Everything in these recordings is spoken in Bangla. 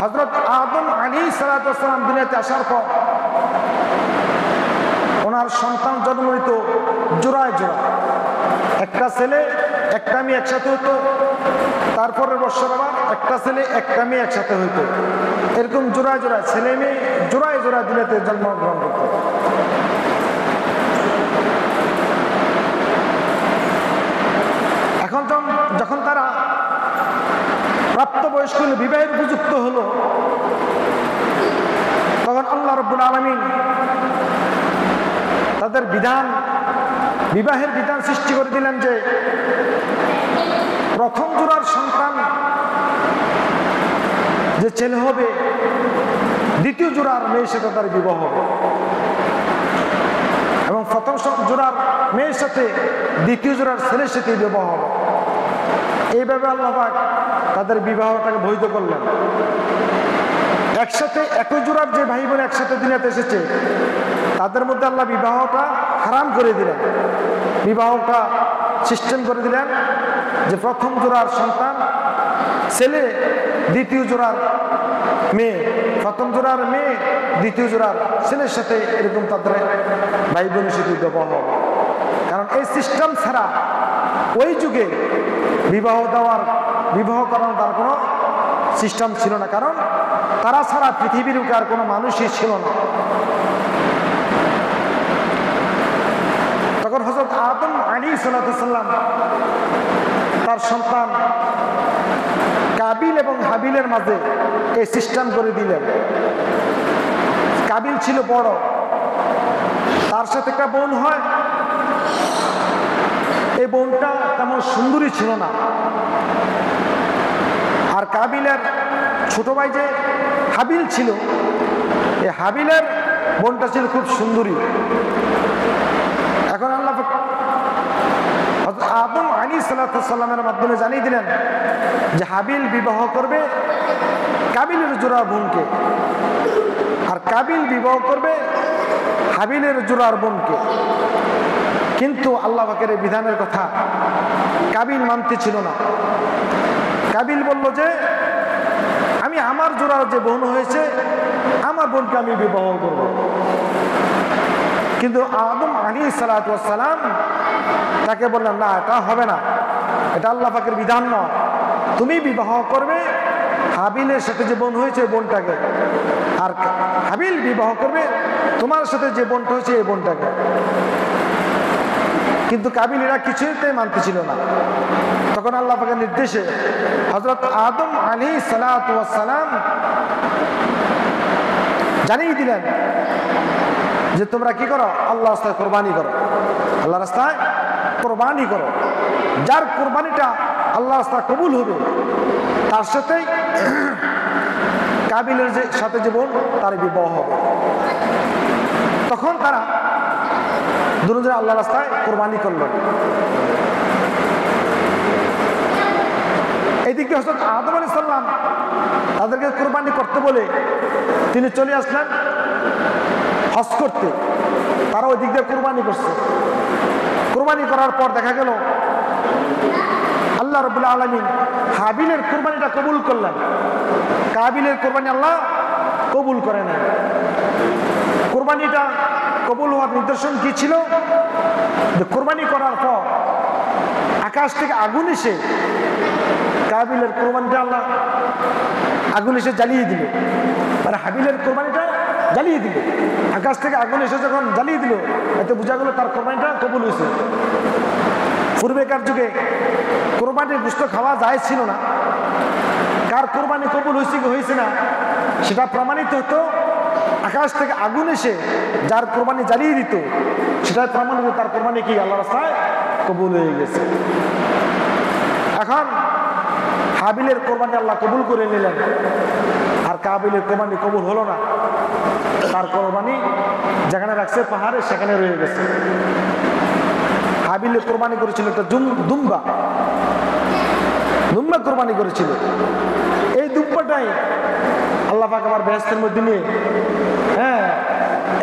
হযরত আদম আলাইহিস সালাতু ওয়াস সালাম দুনিয়াতে আসার পর ওনার সন্তান জন্ম নিত জোড়ায় জোড়া, একটা ছেলে একটা মেয়ে একসাথে হতো, তারপরের বছর আবার একটা ছেলে একটা মেয়ে একসাথে হইতো, এরকম জোড়ায় জোড়ায় ছেলে মেয়ে জোড়ায় জোড়ায় দুনিয়াতে জন্মগ্রহণ করত। এখন যখন তারা প্রাপ্তবয়স্ক হলো, বিবাহের উপযুক্ত হলো, তখন আল্লাহ রাব্বুল আলামিন তাদের বিবাহের বিধান সৃষ্টি করে দিলেন যে প্রথম জোড়ার সন্তান যে ছেলে হবে, দ্বিতীয় জোড়ার মেয়ের সাথে তার বিবাহ হবে, এবং প্রথম জোড়ার মেয়ের সাথে দ্বিতীয় জোড়ার ছেলের সাথে বিবাহ হবে। এইভাবে আল্লাহ পাক তাদের বিবাহটাকে বৈধ করলেন। একসাথে একই জোড়ার যে ভাই বোন একসাথে দুনিয়াতে এসেছে তাদের মধ্যে আল্লাহ বিবাহটা হারাম করে দিলেন। বিবাহটা সিস্টেম করে দিলেন যে প্রথম জোড়ার সন্তান ছেলে, দ্বিতীয় জোড়ার মেয়ে, প্রথম জোড়ার মেয়ে দ্বিতীয় জোড়ার ছেলের সাথে এরকম তাদের ভাই বোনের সাথে বিবাহ হবে। কারণ এই সিস্টেম ছাড়া ওই যুগে বিবাহ করানোর তার কোনো সিস্টেম ছিল না, কারণ তারা ছাড়া পৃথিবীর আর কোনো মানুষই ছিল না। তখন হযরত আদম আলাইহিস সালাতু ওয়াস সালাম তার সন্তান কাবিল এবং হাবিলের মাঝে এই সিস্টেম করে দিলেন। কাবিল ছিল বড়, তার সাথে একটা বোন হয়, এই বোনটা তেমন সুন্দরী ছিল না। আর কাবিলের ছোট ভাই যে হাবিল ছিল, এই হাবিলের বোনটা ছিল খুব সুন্দরী। এখন আল্লাহ আদম আলাইহিস সালাতু ওয়াস সালামের মাধ্যমে জানিয়ে দিলেন যে হাবিল বিবাহ করবে কাবিলের জোড়ার বোনকে, আর কাবিল বিবাহ করবে হাবিলের জোড়ার বোনকে। কিন্তু আল্লাহ পাকের এই বিধানের কথা কাবিল মানতে ছিল না। কাবিল বলল যে আমি আমার জোড়ার যে বোন হয়েছে আমার বোনকে আমি বিবাহ করব। কিন্তু আদম আলাইহিস সালাতু ওয়াস সালাম তাকে বললেন না, এটা হবে না, এটা আল্লাহ পাকের বিধান নয়, তুমি বিবাহ করবে হাবিলের সাথে যে বোন হয়েছে বোনটাকে, আর হাবিল বিবাহ করবে তোমার সাথে যে বোনটা হয়েছে এই বোনটাকে। কিন্তু কাবিল এরা কিছুতেই মানতে ছিল না। তখন আল্লাহ পাকের নির্দেশে হযরত আদম আলাইহিস সালাতু ওয়াস সালাম জানিয়ে দিলেন যে তোমরা কি করো, আল্লাহর রাস্তায় কোরবানি করো, আল্লাহর রাস্তায় কোরবানি করো। যার কোরবানিটা আল্লাহর রাস্তায় কবুল হবে তার সাথেই কাবিলের সাথে যে বোন তার বিবাহ হবে। তখন তারা দুজনে আল্লাহর রাস্তায় কোরবানি করলেন। এইদিকে হযরত আদম আলাইহিস সালাম তাদেরকে কোরবানি করতে বলে তিনি চলে আসলেন হজ করতে। তারা ওই দিক দিয়ে কোরবানি করছে। কোরবানি করার পর দেখা গেল আল্লাহ রাব্বুল আলামিন হাবিলের কোরবানিটা কবুল করলেন, কাবিলের কোরবানি আল্লাহ কবুল করে না। কোরবানিটা কবুল হওয়ার নিদর্শন কি ছিল? যে কোরবানি করার পর আকাশ থেকে আগুন এসে কাবিলের কোরবানিটা আল্লাহ আগুন এসে জ্বালিয়ে দিল, মানে হাবিলের কোরবানিটা জ্বালিয়ে দিল। আকাশ থেকে আগুন এসে যখন জ্বালিয়ে দিল এতে বোঝা গেল তার কোরবানিটা কবুল হয়েছে। পূর্বেকার যুগে কোরবানির গোশত খাওয়া যায় ছিল না। কার কোরবানি কবুল হয়েছে কি হয়েছে না সেটা প্রমাণিত হতো আকাশ থেকে আগুন এসে যার কোরবানি জ্বালিয়ে দিত, সেটাই প্রমাণিত তার কোরবানি কি আল্লাহর রাস্তায় কবুল হয়ে গেছে। এখন হাবিলের কোরবানি আল্লাহ কবুল করে নিলেন, আর কাবিলের কোরবানি কবুল হলো না। তার কোরবানি যেখানে রাখছে পাহাড়ে সেখানে রয়ে গেছে। হাবিলের কোরবানি করেছিল একটা দুম্বা কোরবানি করেছিল। এই দুম্বাটাই আল্লাহ পাক আমার বেহেশতের মধ্যে নিয়ে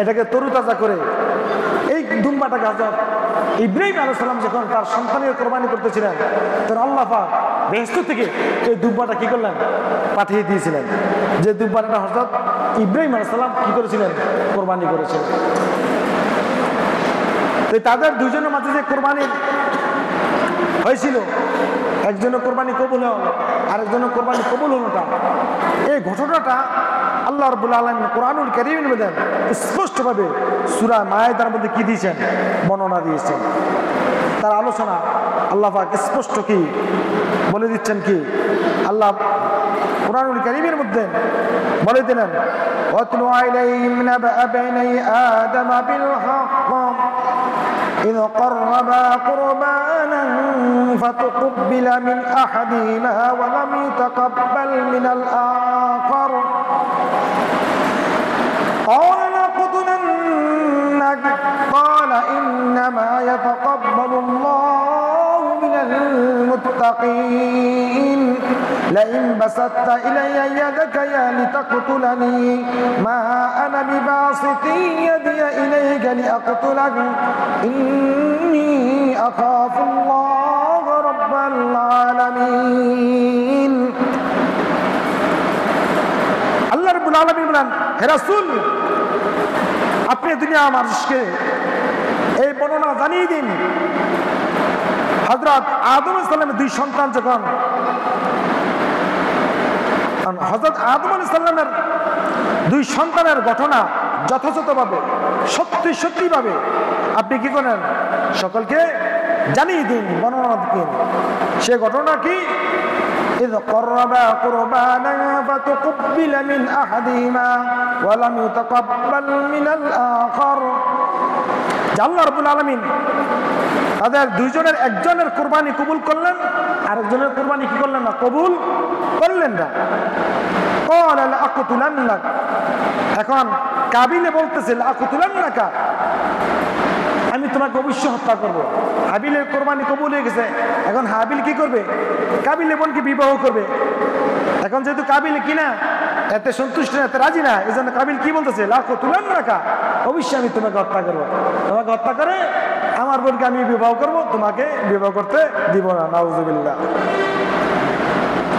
এটাকে তরুতাজা করে এই দুম্বাটাকে হযরত ইব্রাহিম আলাইহিস সালাম যখন তার সন্তানের কোরবানি করতেছিলেন তখন আল্লাহ পাক বেহেশত থেকে এই দুম্বাটা কি করলেন, পাঠিয়ে দিয়েছিলেন। যে দুব্বানটা হযরত ইব্রাহিম আলাইহিস সালাম কি করেছিলেন? কোরবানি করেছিলেন। তো তাদের দুজনের মাঝে যে কোরবানি হয়েছিল, একজনের কোরবানি কবুল হলো, আরেকজনের কোরবানি কবুল হলো না, এই ঘটনাটা আল্লাহ রাব্বুল আলামিন কোরআনুল কারীমের মধ্যে স্পষ্টভাবে সূরা মায়েদার মধ্যে কি দিয়েছেন? বর্ণনা দিয়েছেন। তার আলোচনা আল্লাহ পাক স্পষ্ট কি বলে দিচ্ছেন? কি আল্লাহ কোরআনুল কারীমের মধ্যে বলে দিলেন, ওয়াতলু আলাইহিম নাবা বানি আদম বিল হক إذ قربا قربانا فتقبل من أحدهما ولم يتقبل من الآخر قال لأقتلنك قال إنما يتقبل الله من المتقين لئن بسطت إلي يدك لتقتلني ما أنا بباسط يدي إليك لأقتلك إني أخاف الله رب العالمين আল্লাহ রাব্বুল আলামিন বলেন, হে রাসূল, আপনি দুনিয়া মানুষকে এই বর্ণনা জানিয়ে দিন। হযরত আদম আলাইহিস সালামের দুই সন্তান যখন হযরত আদম আলাইহিস সালামের দুই সন্তানের ঘটনা যথাযথভাবে সত্যিভাবে আপনি কি করেন? সকলকে জানিয়ে দিন, বর্ণনা দিন। সে ঘটনা কি? إذ قربا قربانا فتقبل من أحدهما ولم يتقبل من الآخر। আল্লাহ রাব্বুল আলামিন তাদের দুইজনের একজনের কুরবানি কবুল করলেন, আরেকজনের কুরবানি কি করলেন না? কবুল করলেন না। قال لأقتلنك, এখন কাবিলে বলতেছে লাআকতুলান্নাকা, আমি তোমাকে অবশ্যই হত্যা করব। হাবিলের কোরবানি কবুল হয়ে গেছে, এখন হাবিল কি করবে? কাবিল বোনকে বিবাহ করবে। এখন যেহেতু কাবিল কিনা এতে সন্তুষ্ট না, এতে রাজি না, এই জন্য কাবিল কি বলতেছে? লাআকতুলান্নাকা, অবশ্যই আমি তোমাকে হত্যা করবো। তোমাকে হত্যা করে আমার বোনকে আমি বিবাহ করব, তোমাকে বিবাহ করতে দিব না। নাউযুবিল্লাহ।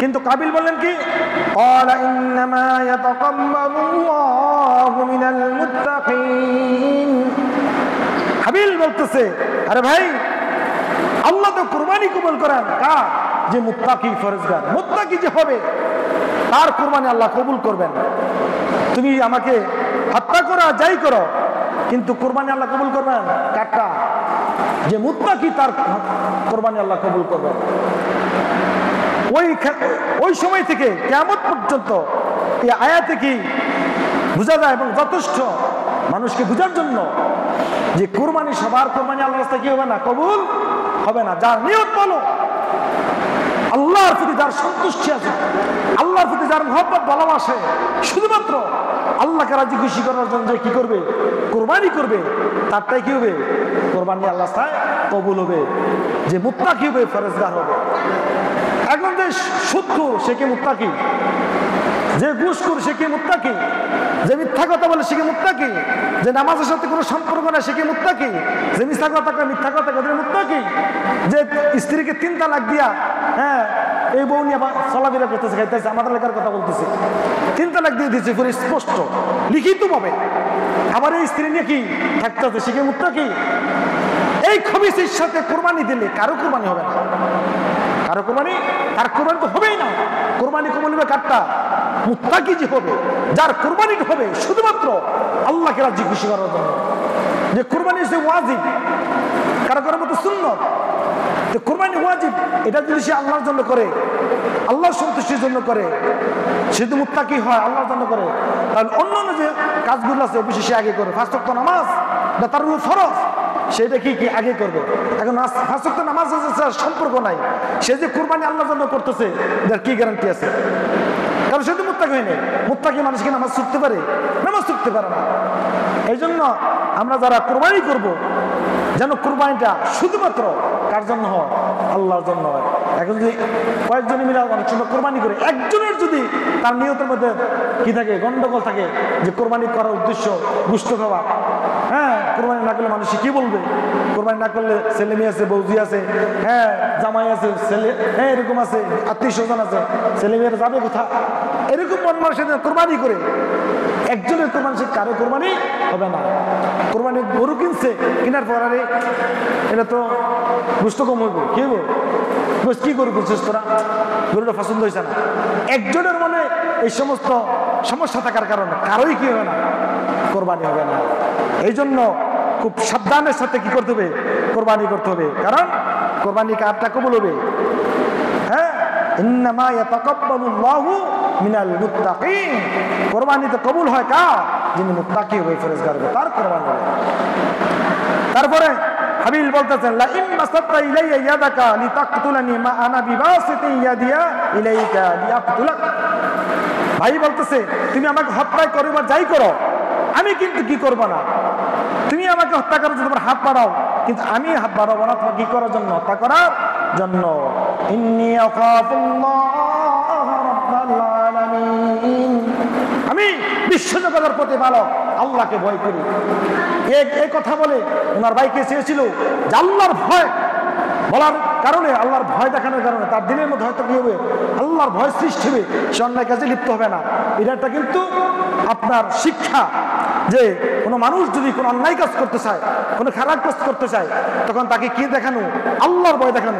কিন্তু কাবিল বললেন কি? ক্বালা ইন্নামা ইয়াতাকাব্বালুল্লাহু মিনাল মুত্তাকিন। হাবিল বলতেছে, আরে ভাই, আল্লাহ তো কুরবানি কবুল করেন কার? যে মুত্তাকি, ফরজগার। মুত্তাকি যে হবে তার কুরবানি আল্লাহ কবুল করবেন। তুমি আমাকে হত্যা করো, যাই করো, কিন্তু কুরবানি আল্লাহ কবুল করবেন কারটা? যে মুত্তাকি, তার কুরবানি আল্লাহ কবুল করবেন। ওই সময় থেকে কিয়ামত পর্যন্ত এই আয়াতে কি বোঝা যায় এবং যথেষ্ট মানুষকে বোঝার জন্য যে কুরবানি, সবার কুরবানি আল্লাহর রাস্তায় কি হবে না? কবুল হবে না। যার নিয়ত বলো, আল্লাহর প্রতি যার সন্তুষ্টি আছে, আল্লাহর প্রতি যার মহব্বত ভালোবাসে, শুধুমাত্র আল্লাহকে রাজি খুশি করার জন্য যে কি করবে? কুরবানি করবে, তারটাই কি হবে? কুরবানি আল্লাহর রাস্তায় কবুল হবে। যে মুত্তাকি হবে, ফরজগার হবে। এখন যে সুদখোর সে কি মুত্তাকি? যে ঘুষখোর সে কি মুত্তাকি? যে মিথ্যা কথা বলে সে কি মুত্তাকি? যে নামাজের সাথে কোনো সম্পর্ক না সে কি মুত্তাকি? যে মিথ্যা কথা কয়, মিথ্যা কথা কয় মুত্তাকি? যে স্ত্রীকে 3 তালাক দিয়া এই বউ নিয়ে চলাফেরা করতেছে, খাইতেছে, আমাদের লেখার কথা বলতেছে, 3 তালাক দিয়ে দিয়েছে পুরো স্পষ্ট লিখিত ভাবে। আবার এই স্ত্রী নিয়ে কি থাকতেছে, সে কি মুত্তাকি? এই খবিসের সাথে কোরবানি দিলে কারো কোরবানি হবে না। কারো কোরবানি, তার কোরবানি তো হবেই না। কোরবানি কবুল হবে কারটা? মুত্তাকি যে হবে, যার কোরবানিটা হবে শুধুমাত্র আল্লাহকে রাজি খুশি করার জন্য। যে কোরবানি হচ্ছে ওয়াজিব, কারো কারো মতো সুন্নত। তো কোরবানি ওয়াজিব, এটা যদি সে আল্লাহর জন্য করে, আল্লাহর সন্তুষ্টির জন্য করে, সে যদি মুত্তাকি হয়, আল্লাহর জন্য করে, তাহলে অন্যান্য যে কাজগুলো আছে অবশ্যই সে আগে করে। 5 ওয়াক্ত নামাজ বা তার ফরজ, সেটা কি আগে করবে। এখন 5 ওয়াক্ত নামাজ সম্পর্ক নাই, সে যে কুরবানি আল্লাহর জন্য করতেছে, এর কি গ্যারান্টি আছে? কারণ সে তো মুত্তাকি হয় নাই। মুত্তাকি মানুষ কি নামাজ ছুটতে পারে? নামাজ ছুটতে পারে না। এই জন্য আমরা যারা কোরবানি করব, যেন কোরবানিটা শুধুমাত্র কার জন্য হয়? আল্লাহর জন্য হয়। এখন যদি কয়েকজনে মিলে অনেক সময় কোরবানি করে, একজনের যদি তার নিয়তের মধ্যে কি থাকে, গন্ডগোল থাকে, যে কোরবানি করার উদ্দেশ্য গোশত খাওয়া, কোরবানি না করলে মানুষ কি বলবে? কোরবানি না করলে ছেলে মেয়ে আছে, বৌদি আছে, জামাই আছে, ছেলে এরকম আছে, আত্মীয় স্বজন আছে, ছেলে মেয়েরা যাবে কোথা? এরকম মন মানুষের কোরবানি করে একজনের কোরবানি সে কারো কোরবানি হবে না। কোরবানি গরু কিনছে, কেনার পর আরে এটা তো বুঝতে কম হইব, কি হইব, কি গরু কিনছিস তোরা, গরুটা পছন্দ হয়েছে না। একজনের মনে এই সমস্ত সমস্যা থাকার কারণে কারোই কি হবে না, কোরবানি হবে না। এই জন্য খুব সাবধানের সাথে কি করতে হবে, কোরবানি করতে হবে। কারণ কোরবানি কারটা কবুল হবে? হ্যাঁ, ইন্নামা ইয়াতাকাব্বালুল্লাহু মিনাল মুত্তাকিন। কোরবানি তো কবুল হয় কার? যিনি মুত্তাকি হবে, ফরজগার হবে, তার কোরবানি হবে। তারপরে হাবিল বলতেছেন, লা ইন মাসাত্তা ইলাইয়া ইয়াদাকা লিতাকতুলানি মা আনা বিবাসিতি ইয়াদিয়া ইলাইকা লিয়াকতুলাক। ভাই বলতেছে, তুমি আমাকে হত্যা করো, যাই করো, আমি কিন্তু কি করব না। তুমি আমাকে হত্যা করো, তোমার হাত বাড়াও, কিন্তু আমি হাত বাড়াবো না তোমাকে কি করার জন্য, হত্যা করার জন্য। ইন্নী আখাফুল্লাহ রাব্বাল আলামিন, আমি বিশ্বজগতের প্রতিপালক আল্লাহকে ভয় করি। এই কথা বলে ওনার ভাইকে চেয়েছিল যে আল্লাহর ভয় বলার কারণে, আল্লাহর ভয় দেখানোর কারণে তার দিনের মধ্যে হয়তো কি হবে, আল্লাহর ভয় সৃষ্টি হবে, সে অন্যায় কাজে লিপ্ত হবে না। এটা কিন্তু আপনার শিক্ষা, যে কোনো মানুষ যদি কোনো অন্যায় কাজ করতে চায়, কোনো খারাপ কাজ করতে চায়, তখন তাকে কি দেখানো, আল্লাহর ভয় দেখানো।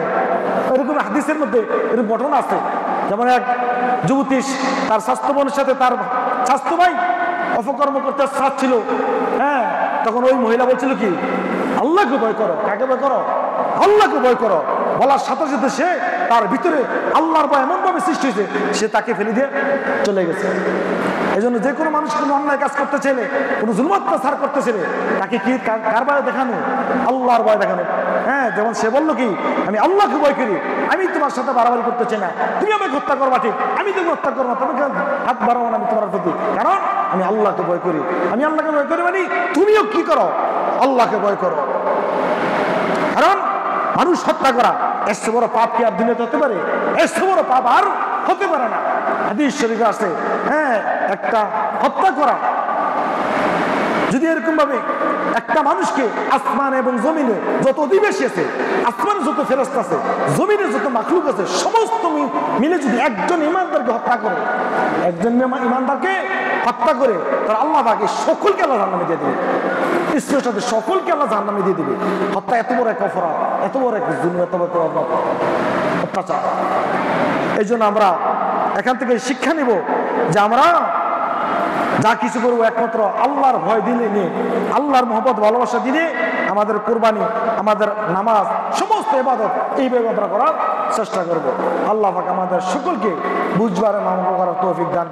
এরকম হাদিসের মধ্যে এরকম ঘটনা আছে, যেমন এক যুবতী তার স্বাস্থ্য বোনের সাথে তার স্বাস্থ্য ভাই অপকর্ম করতে চাচ্ছিল। হ্যাঁ, তখন ওই মহিলা বলছিল কি, আল্লাহকে ভয় করো। কাকে ভয় করো? আল্লাহকে ভয় করো। বলার সাথে সাথে সে তার ভিতরে আল্লাহর ভয় এমন ভাবে সৃষ্টি হয়েছে, সে তাকে ফেলে দিয়ে চলে গেছে। এই জন্য যে কোনো মানুষ কোনো অন্যায় কাজ করতে চাইলে, কোনো জুলুম অত্যাচার করতে চাইলে, তাকে কি কার ভয় দেখানো? আল্লাহর ভয় দেখানো। হ্যাঁ, যেমন সে বললো কি, আমি আল্লাহকে ভয় করি, আমি তোমার সাথে বাড়াবাড়ি করতে চাই না, তুমি আমাকে হত্যা করবা ঠিক, আমি তুমি হত্যা করবো, তোমাকে হাত বাড়াবো না আমি তোমার প্রতি, কারণ আমি আল্লাহকে ভয় করি। আমি আল্লাহকে ভয় করি মানে তুমিও কি করো, আল্লাহকে ভয় করো। কারণ মানুষ হত্যা করা এর চেয়ে বড় পাপ কি আর দুনিয়াতে হতে পারে? এর চেয়ে বড় পাপ আর হতে পারে না। হাদিস শরীফে আছে, হ্যাঁ, একটা হত্যা করা যদি এরকম ভাবে একটা মানুষকে, আসমান এবং জমিনে যত অধিবাসী আছে, আসমানে যত ফেরেশতা আছে, জমিনে যত মাখলুক আছে, সমস্ত মিলে যদি একজন ইমানদারকে হত্যা করে, একজন ইমানদারকে হত্যা করে, তার আল্লাহ পাক সকলকে আল্লাহ জাহান্নামে দিয়ে দিবে। ইসলামের সাথে সকলকে আল্লাহ জাহান্নামে দিয়ে দিবে। হত্যা এত বড় এক অপরাধ, এত বড় এক জুলুম, এত বড় অত্যাচার। এই জন্য আমরা এখান থেকে শিক্ষা নিব যে আমরা যা কিছু করবো একমাত্র আল্লাহর ভয় দিলে নিয়ে, আল্লাহর মহব্বত ভালোবাসা দিলে আমাদের কোরবানি, আমাদের নামাজ, সমস্ত ইবাদত এইভাবে আমরা করার চেষ্টা করব। আল্লাহ পাক আমাদের সকলকে বুঝবার মামলা করার তৌফিক দান।